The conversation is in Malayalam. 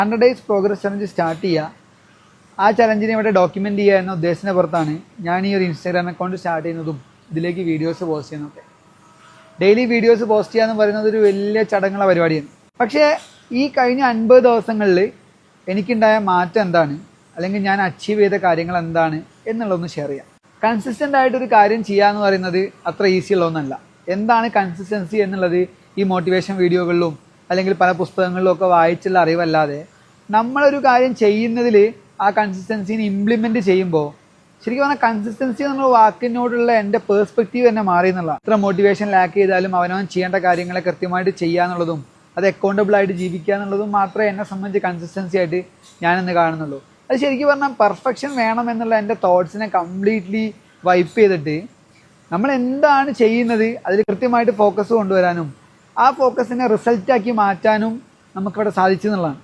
100 ഡേയ്സ് പ്രോഗ്രസ് ചലഞ്ച് സ്റ്റാർട്ട് ചെയ്യുക. ആ ചലഞ്ചിനെ ഇവിടെ ഡോക്യുമെൻ്റ് ചെയ്യുക എന്ന ഉദ്ദേശത്തിൻ്റെ പുറത്താണ് ഞാൻ ഈ ഒരു ഇൻസ്റ്റാഗ്രാം അക്കൗണ്ട് സ്റ്റാർട്ട് ചെയ്യുന്നതും ഇതിലേക്ക് വീഡിയോസ് പോസ്റ്റ് ചെയ്യുന്നതൊക്കെ. ഡെയിലി വീഡിയോസ് പോസ്റ്റ് ചെയ്യുക എന്ന് പറയുന്നത് ഒരു വലിയ ചടങ്ങുള്ള പരിപാടിയാണ്. പക്ഷേ ഈ കഴിഞ്ഞ 50 ദിവസങ്ങളിൽ എനിക്കുണ്ടായ മാറ്റം എന്താണ്, അല്ലെങ്കിൽ ഞാൻ അച്ചീവ് ചെയ്ത കാര്യങ്ങൾ എന്താണ് എന്നുള്ളതൊന്ന് ഷെയർ ചെയ്യാം. കൺസിസ്റ്റൻ്റ് ആയിട്ടൊരു കാര്യം ചെയ്യുക എന്ന് പറയുന്നത് അത്ര ഈസി ഉള്ളതൊന്നല്ല. എന്താണ് കൺസിസ്റ്റൻസി എന്നുള്ളത് ഈ മോട്ടിവേഷൻ വീഡിയോകളിലും അല്ലെങ്കിൽ പല പുസ്തകങ്ങളിലും ഒക്കെ വായിച്ചുള്ള അറിവല്ലാതെ നമ്മളൊരു കാര്യം ചെയ്യുന്നതിൽ ആ കൺസിസ്റ്റൻസിനെ ഇംപ്ലിമെൻറ്റ് ചെയ്യുമ്പോൾ ശരിക്കും പറഞ്ഞാൽ കൺസിസ്റ്റൻസി എന്നുള്ള വാക്കിനോടുള്ള എൻ്റെ പേഴ്സ്പെക്റ്റീവ് തന്നെ മാറി എന്നുള്ള. എത്ര മോട്ടിവേഷൻ ലാക്ക് ചെയ്താലും അവനവൻ ചെയ്യേണ്ട കാര്യങ്ങളെ കൃത്യമായിട്ട് ചെയ്യുക എന്നുള്ളതും അത് അക്കൗണ്ടബിൾ ആയിട്ട് ജീവിക്കുക എന്നുള്ളതും മാത്രമേ എന്നെ സംബന്ധിച്ച് കൺസിസ്റ്റൻസി ആയിട്ട് ഞാനിന്ന് കാണുന്നുള്ളൂ. അത് ശരിക്കും പറഞ്ഞാൽ പെർഫെക്ഷൻ വേണം എന്നുള്ള എൻ്റെ തോട്ട്സിനെ കംപ്ലീറ്റ്ലി വൈപ്പ് ചെയ്തിട്ട് നമ്മൾ എന്താണ് ചെയ്യുന്നത് അതിൽ കൃത്യമായിട്ട് ഫോക്കസ് കൊണ്ടുവരാനും ആ ഫോക്കസിനെ റിസൾട്ടാക്കി മാറ്റാനും നമുക്കിവിടെ സാധിച്ചു എന്നുള്ളതാണ്.